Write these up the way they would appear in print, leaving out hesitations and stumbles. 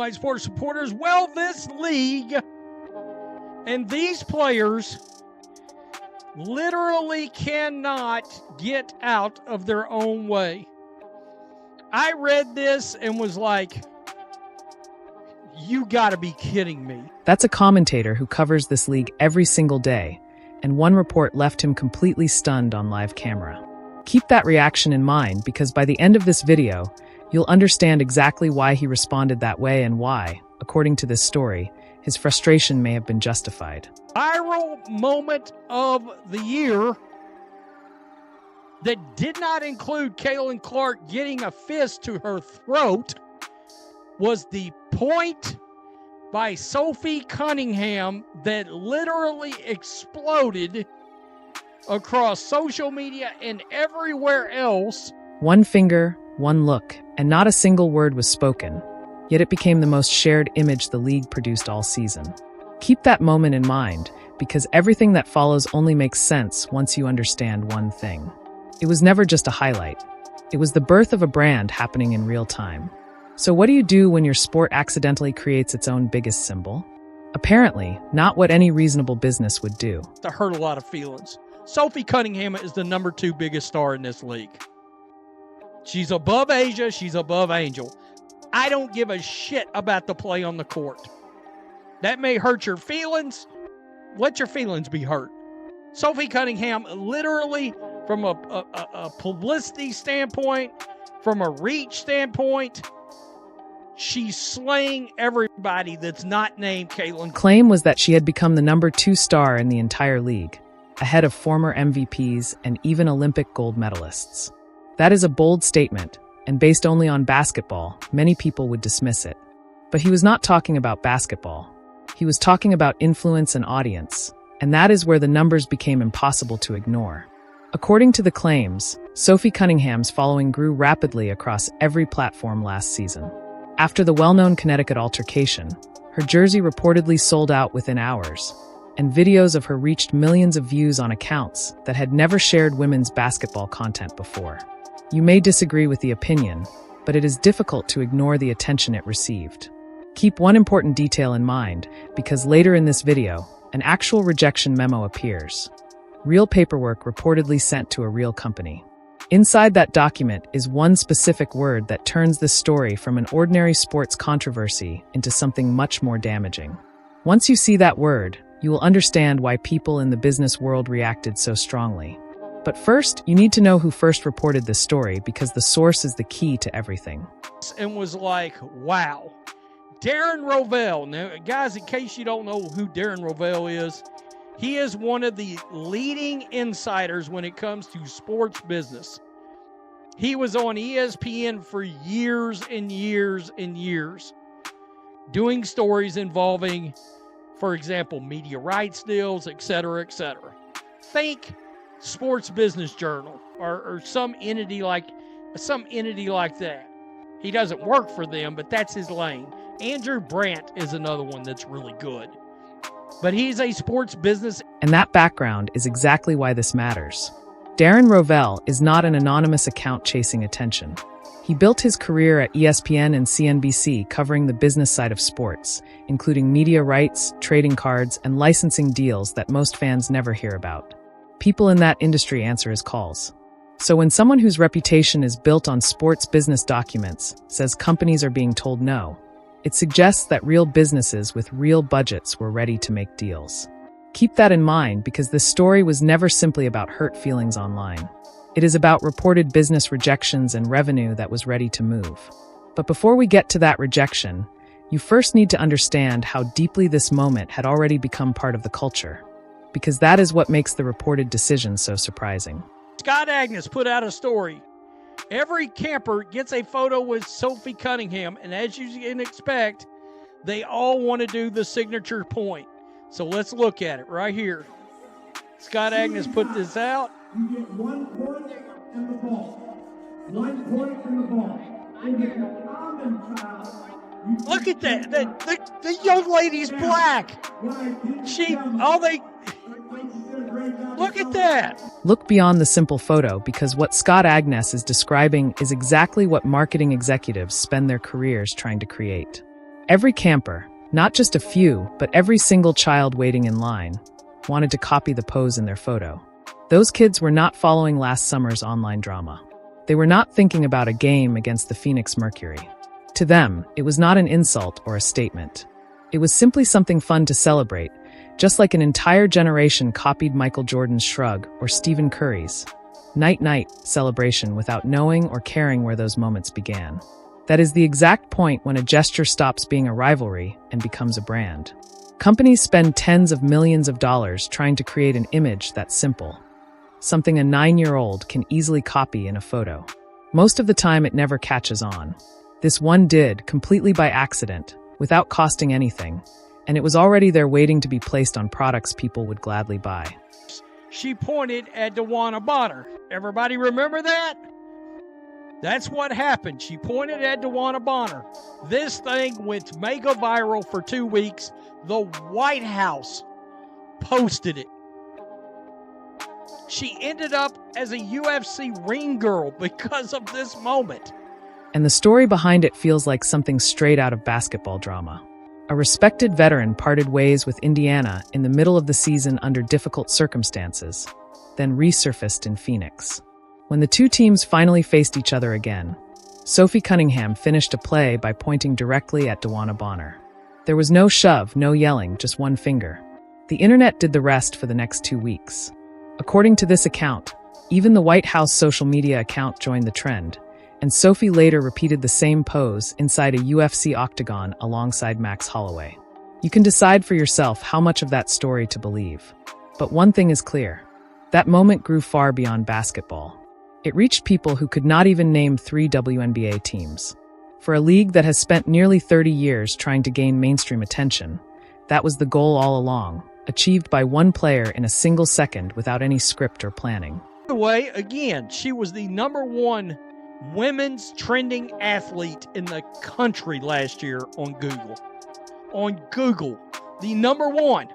My sports supporters, well, this league and these players literally cannot get out of their own way. I read this and was like, you gotta be kidding me. That's a commentator who covers this league every single day, and one report left him completely stunned on live camera. Keep that reaction in mind, because by the end of this video, you'll understand exactly why he responded that way and why, according to this story, his frustration may have been justified. Viral moment of the year that did not include Caitlin Clark getting a fist to her throat was the point by Sophie Cunningham that literally exploded across social media and everywhere else. One finger, one look, and not a single word was spoken, yet it became the most shared image the league produced all season. Keep that moment in mind, because everything that follows only makes sense once you understand one thing. It was never just a highlight. It was the birth of a brand happening in real time. So what do you do when your sport accidentally creates its own biggest symbol? Apparently, not what any reasonable business would do. To hurt a lot of feelings. Sophie Cunningham is the number 2 biggest star in this league. She's above Asia, she's above Angel. I don't give a shit about the play on the court. That may hurt your feelings. Let your feelings be hurt. Sophie Cunningham, literally, from a publicity standpoint, from a reach standpoint, she's slaying everybody that's not named Caitlin. Claim was that she had become the number 2 star in the entire league, ahead of former MVPs and even Olympic gold medalists. That is a bold statement, and based only on basketball, many people would dismiss it. But he was not talking about basketball. He was talking about influence and audience, and that is where the numbers became impossible to ignore. According to the claims, Sophie Cunningham's following grew rapidly across every platform last season. After the well-known Connecticut altercation, her jersey reportedly sold out within hours, and videos of her reached millions of views on accounts that had never shared women's basketball content before. You may disagree with the opinion, but it is difficult to ignore the attention it received. Keep one important detail in mind, because later in this video, an actual rejection memo appears. Real paperwork reportedly sent to a real company. Inside that document is one specific word that turns this story from an ordinary sports controversy into something much more damaging. Once you see that word, you will understand why people in the business world reacted so strongly. But first, you need to know who first reported this story, because the source is the key to everything. And was like, wow. Darren Rovell. Now, guys, in case you don't know who Darren Rovell is, he is one of the leading insiders when it comes to sports business. He was on ESPN for years and years and years, doing stories involving, for example, media rights deals, etc., etc. Think Sports Business Journal or some entity like that. He doesn't work for them, but that's his lane. Andrew Brandt is another one that's really good. But he's a sports business. And that background is exactly why this matters. Darren Rovell is not an anonymous account chasing attention. He built his career at ESPN and CNBC covering the business side of sports, including media rights, trading cards, and licensing deals that most fans never hear about. People in that industry answer his calls. So when someone whose reputation is built on sports business documents says companies are being told no, it suggests that real businesses with real budgets were ready to make deals. Keep that in mind, because this story was never simply about hurt feelings online. It is about reported business rejections and revenue that was ready to move. But before we get to that rejection, you first need to understand how deeply this moment had already become part of the culture, because that is what makes the reported decision so surprising. Scott Agnes put out a story. Every camper gets a photo with Sophie Cunningham, and as you can expect, they all want to do the signature point. So let's look at it right here. Scott Agnes put this out. You get 1 point and the ball. 1 point and the ball. You get the common foul. Look at that. The young lady's black. Look at that. Look beyond the simple photo, because what Scott Agnes is describing is exactly what marketing executives spend their careers trying to create. Every camper, not just a few, but every single child waiting in line, wanted to copy the pose in their photo. Those kids were not following last summer's online drama. They were not thinking about a game against the Phoenix Mercury. To them, it was not an insult or a statement. It was simply something fun to celebrate, just like an entire generation copied Michael Jordan's shrug or Stephen Curry's night-night celebration without knowing or caring where those moments began. That is the exact point when a gesture stops being a rivalry and becomes a brand. Companies spend tens of millions of dollars trying to create an image that's simple, something a 9-year-old can easily copy in a photo. Most of the time, it never catches on. This one did, completely by accident, without costing anything, and it was already there waiting to be placed on products people would gladly buy. She pointed at WNBA. Everybody remember that? That's what happened. She pointed at WNBA. This thing went mega viral for 2 weeks. The White House posted it. She ended up as a UFC ring girl because of this moment. And the story behind it feels like something straight out of basketball drama. A respected veteran parted ways with Indiana in the middle of the season under difficult circumstances, then resurfaced in Phoenix. When the two teams finally faced each other again, Sophie Cunningham finished a play by pointing directly at WNBA. There was no shove, no yelling, just one finger. The internet did the rest for the next 2 weeks. According to this account, even the White House social media account joined the trend, and Sophie later repeated the same pose inside a UFC octagon alongside Max Holloway. You can decide for yourself how much of that story to believe. But one thing is clear. That moment grew far beyond basketball. It reached people who could not even name 3 WNBA teams. For a league that has spent nearly 30 years trying to gain mainstream attention, that was the goal all along, achieved by one player in a single second without any script or planning. By the way, again, she was the #1 women's trending athlete in the country last year on Google. On Google, the #1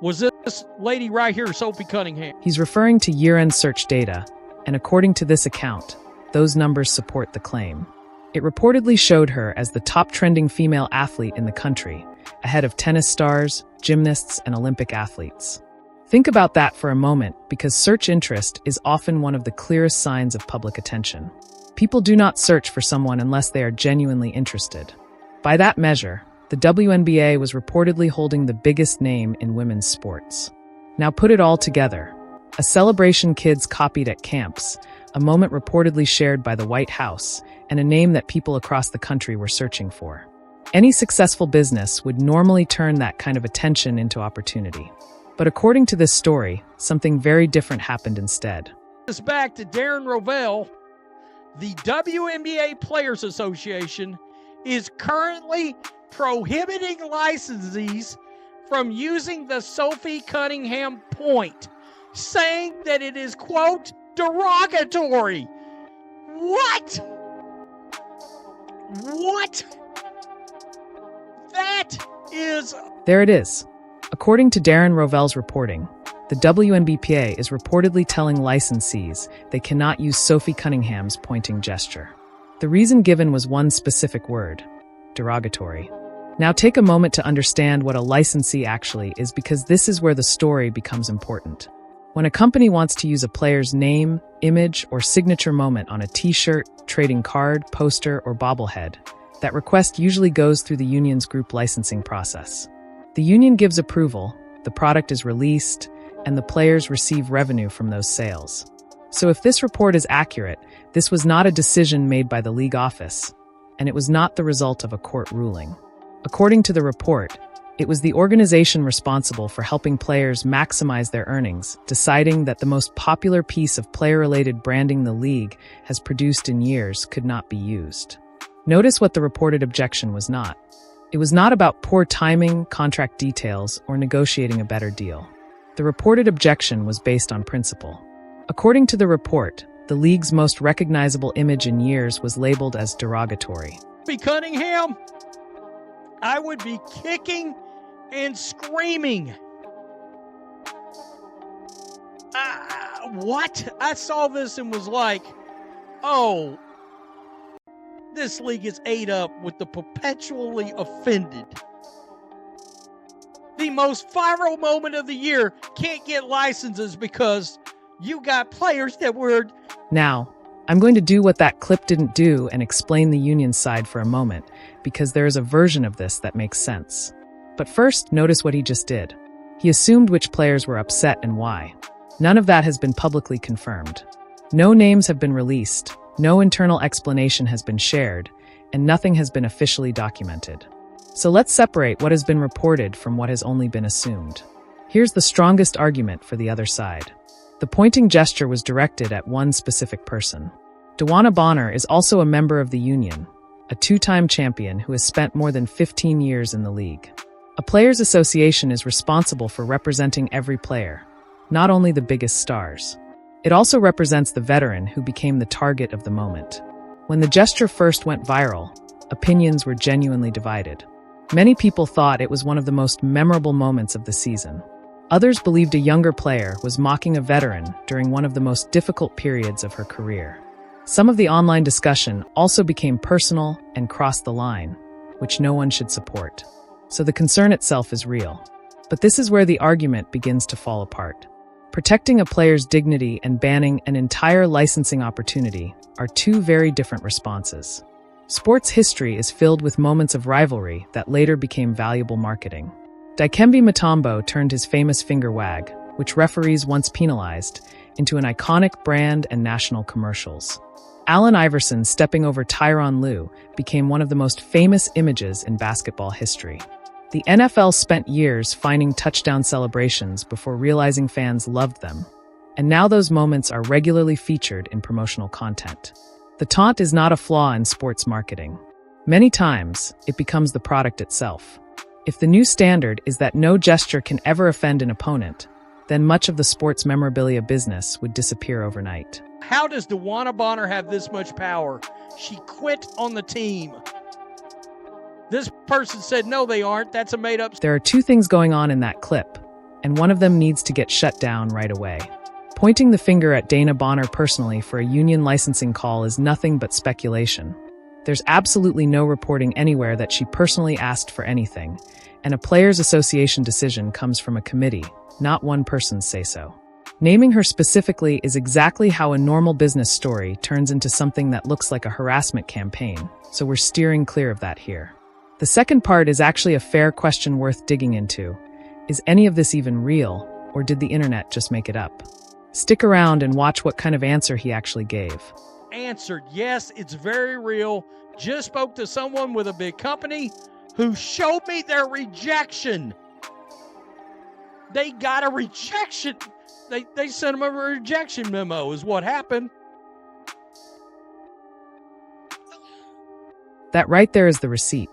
was this lady right here, Sophie Cunningham. He's referring to year-end search data, and according to this account, those numbers support the claim. It reportedly showed her as the top trending female athlete in the country, ahead of tennis stars, gymnasts, and Olympic athletes. Think about that for a moment, because search interest is often one of the clearest signs of public attention. People do not search for someone unless they are genuinely interested. By that measure, the WNBA was reportedly holding the biggest name in women's sports. Now put it all together. A celebration kids copied at camps, a moment reportedly shared by the White House, and a name that people across the country were searching for. Any successful business would normally turn that kind of attention into opportunity. But according to this story, something very different happened instead. This back to Darren Rovell. The WNBA Players Association is currently prohibiting licensees from using the Sophie Cunningham point, saying that it is, quote, derogatory. What? What? That is... There it is. According to Darren Rovell's reporting, the WNBPA is reportedly telling licensees they cannot use Sophie Cunningham's pointing gesture. The reason given was one specific word: derogatory. Now take a moment to understand what a licensee actually is, because this is where the story becomes important. When a company wants to use a player's name, image, or signature moment on a t-shirt, trading card, poster, or bobblehead, that request usually goes through the union's group licensing process. The union gives approval, the product is released, and the players receive revenue from those sales. So if this report is accurate, this was not a decision made by the league office, and it was not the result of a court ruling. According to the report, it was the organization responsible for helping players maximize their earnings, deciding that the most popular piece of player-related branding the league has produced in years could not be used. Notice what the reported objection was not. It was not about poor timing, contract details, or negotiating a better deal. The reported objection was based on principle. According to the report, the league's most recognizable image in years was labeled as derogatory. Sophie Cunningham, I would be kicking and screaming. What? I saw this and was like, oh, this league is ate up with the perpetually offended. The most viral moment of the year can't get licenses because you got players that were... Now, I'm going to do what that clip didn't do and explain the union's side for a moment, because there is a version of this that makes sense. But first, notice what he just did. He assumed which players were upset and why. None of that has been publicly confirmed. No names have been released, no internal explanation has been shared, and nothing has been officially documented. So let's separate what has been reported from what has only been assumed. Here's the strongest argument for the other side. The pointing gesture was directed at one specific person. DeWanna Bonner is also a member of the union, a two-time champion who has spent more than 15 years in the league. A players' association is responsible for representing every player, not only the biggest stars. It also represents the veteran who became the target of the moment. When the gesture first went viral, opinions were genuinely divided. Many people thought it was one of the most memorable moments of the season. Others believed a younger player was mocking a veteran during one of the most difficult periods of her career. Some of the online discussion also became personal and crossed the line, which no one should support. So the concern itself is real. But this is where the argument begins to fall apart. Protecting a player's dignity and banning an entire licensing opportunity are two very different responses. Sports history is filled with moments of rivalry that later became valuable marketing. Dikembe Mutombo turned his famous finger wag, which referees once penalized, into an iconic brand and national commercials. Allen Iverson stepping over Tyronn Lue became one of the most famous images in basketball history. The NFL spent years finding touchdown celebrations before realizing fans loved them, and now those moments are regularly featured in promotional content. The taunt is not a flaw in sports marketing. Many times, it becomes the product itself. If the new standard is that no gesture can ever offend an opponent, then much of the sports memorabilia business would disappear overnight. How does DeWanna Bonner have this much power? She quit on the team. This person said, no, they aren't. That's a made-up... There are two things going on in that clip, and one of them needs to get shut down right away. Pointing the finger at Dana Bonner personally for a union licensing call is nothing but speculation. There's absolutely no reporting anywhere that she personally asked for anything, and a players' association decision comes from a committee, not one person's say-so. Naming her specifically is exactly how a normal business story turns into something that looks like a harassment campaign, so we're steering clear of that here. The second part is actually a fair question worth digging into. Is any of this even real, or did the internet just make it up? Stick around and watch what kind of answer he actually gave. Answered, yes, it's very real. Just spoke to someone with a big company who showed me their rejection. They got a rejection. They sent them a rejection memo is what happened. That right there is the receipt.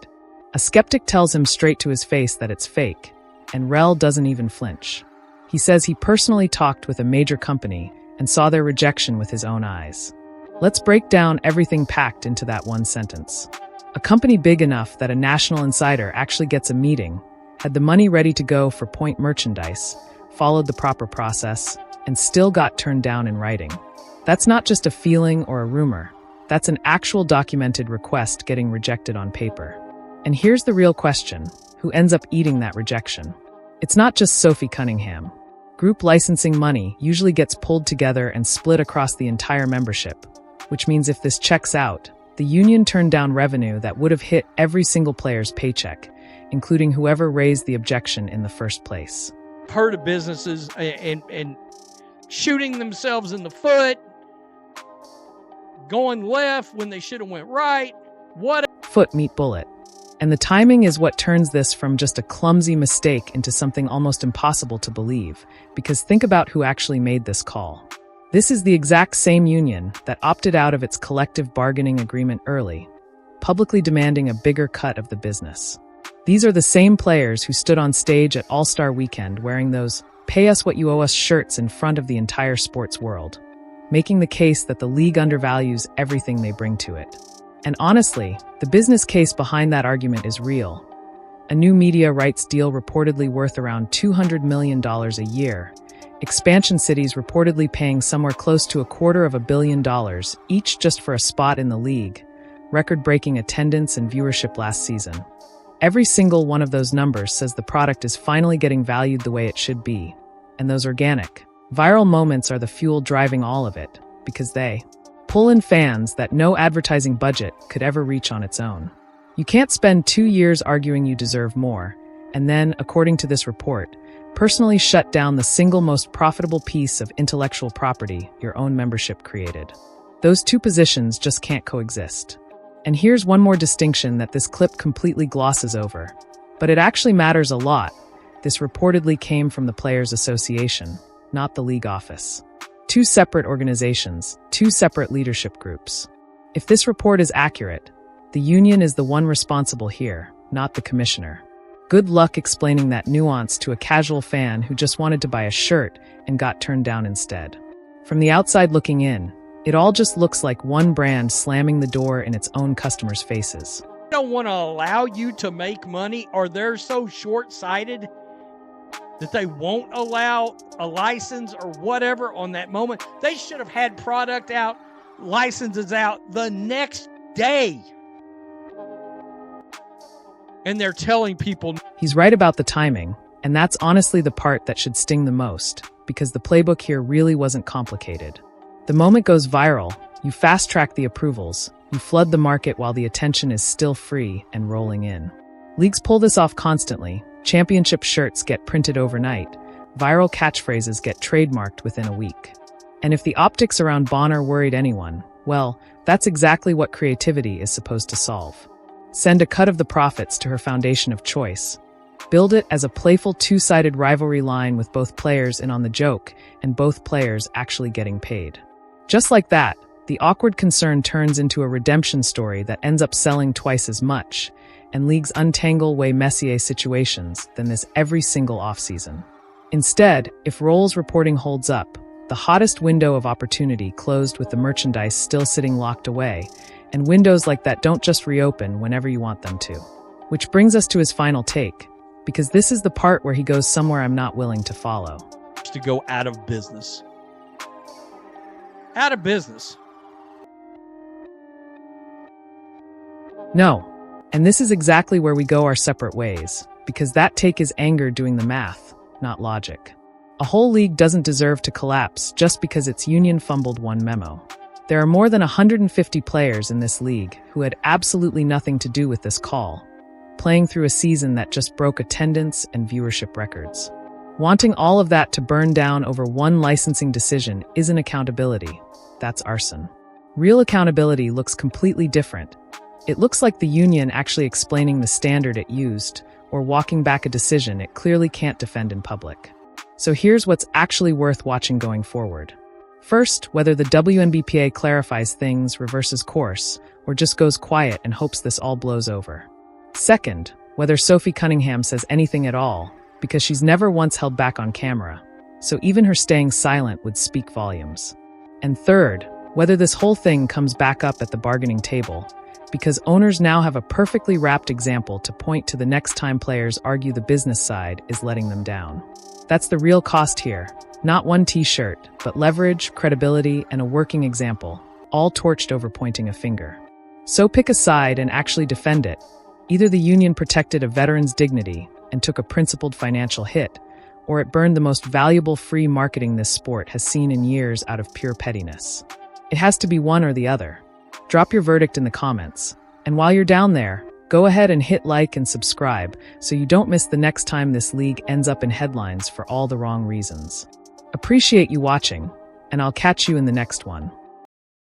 A skeptic tells him straight to his face that it's fake, and Rel doesn't even flinch. He says he personally talked with a major company and saw their rejection with his own eyes. Let's break down everything packed into that one sentence. A company big enough that a national insider actually gets a meeting, had the money ready to go for point merchandise, followed the proper process, and still got turned down in writing. That's not just a feeling or a rumor. That's an actual documented request getting rejected on paper. And here's the real question: who ends up eating that rejection? It's not just SOPHIE Cunningham. Group licensing money usually gets pulled together and split across the entire membership, which means if this checks out, the union turned down revenue that would have hit every single player's paycheck, including whoever raised the objection in the first place. Heard of businesses and shooting themselves in the foot, going left when they should have went right. What? Foot meet bullet. And the timing is what turns this from just a clumsy mistake into something almost impossible to believe, because think about who actually made this call. This is the exact same union that opted out of its collective bargaining agreement early, publicly demanding a bigger cut of the business. These are the same players who stood on stage at All-Star Weekend wearing those "Pay Us What You Owe Us" shirts in front of the entire sports world, making the case that the league undervalues everything they bring to it. And honestly, the business case behind that argument is real. A new media rights deal reportedly worth around $200 million a year, expansion cities reportedly paying somewhere close to $250 million each just for a spot in the league, record-breaking attendance and viewership last season. Every single one of those numbers says the product is finally getting valued the way it should be. And those organic, viral moments are the fuel driving all of it, because they pull in fans that no advertising budget could ever reach on its own. You can't spend 2 years arguing you deserve more, and then, according to this report, personally shut down the single most profitable piece of intellectual property your own membership created. Those two positions just can't coexist. And here's one more distinction that this clip completely glosses over. But it actually matters a lot. This reportedly came from the Players Association, not the league office. Two separate organizations, two separate leadership groups. If this report is accurate, the union is the one responsible here, not the commissioner. Good luck explaining that nuance to a casual fan who just wanted to buy a shirt and got turned down instead. From the outside looking in, it all just looks like one brand slamming the door in its own customers' faces. They don't want to allow you to make money, or they're so short-sighted that they won't allow a license or whatever on that moment. They should have had product out, licenses out the next day. And they're telling people. He's right about the timing, and that's honestly the part that should sting the most, because the playbook here really wasn't complicated. The moment goes viral, you fast-track the approvals, you flood the market while the attention is still free and rolling in. Leagues pull this off constantly. Championship shirts get printed overnight. Viral catchphrases get trademarked within a week. And if the optics around Bonner worried anyone, well, that's exactly what creativity is supposed to solve. Send a cut of the profits to her foundation of choice. Build it as a playful two-sided rivalry line with both players in on the joke and both players actually getting paid. Just like that, the awkward concern turns into a redemption story that ends up selling twice as much, and leagues untangle way messier situations than this every single offseason. Instead, if Roll's reporting holds up, the hottest window of opportunity closed with the merchandise still sitting locked away, and windows like that don't just reopen whenever you want them to. Which brings us to his final take, because this is the part where he goes somewhere I'm not willing to follow. To go out of business. Out of business. No. And this is exactly where we go our separate ways, because that take is anger doing the math, not logic. A whole league doesn't deserve to collapse just because its union fumbled one memo. There are more than 150 players in this league who had absolutely nothing to do with this call, playing through a season that just broke attendance and viewership records. Wanting all of that to burn down over one licensing decision isn't accountability. That's arson. Real accountability looks completely different. It looks like the union actually explaining the standard it used, or walking back a decision it clearly can't defend in public. So here's what's actually worth watching going forward. First, whether the WNBA clarifies things, reverses course, or just goes quiet and hopes this all blows over. Second, whether Sophie Cunningham says anything at all, because she's never once held back on camera, so even her staying silent would speak volumes. And third, whether this whole thing comes back up at the bargaining table, because owners now have a perfectly wrapped example to point to the next time players argue the business side is letting them down. That's the real cost here, not one t-shirt, but leverage, credibility, and a working example, all torched over pointing a finger. So pick a side and actually defend it. Either the union protected a veteran's dignity and took a principled financial hit, or it burned the most valuable free marketing this sport has seen in years out of pure pettiness. It has to be one or the other. Drop your verdict in the comments. And while you're down there, go ahead and hit like and subscribe so you don't miss the next time this league ends up in headlines for all the wrong reasons. Appreciate you watching, and I'll catch you in the next one.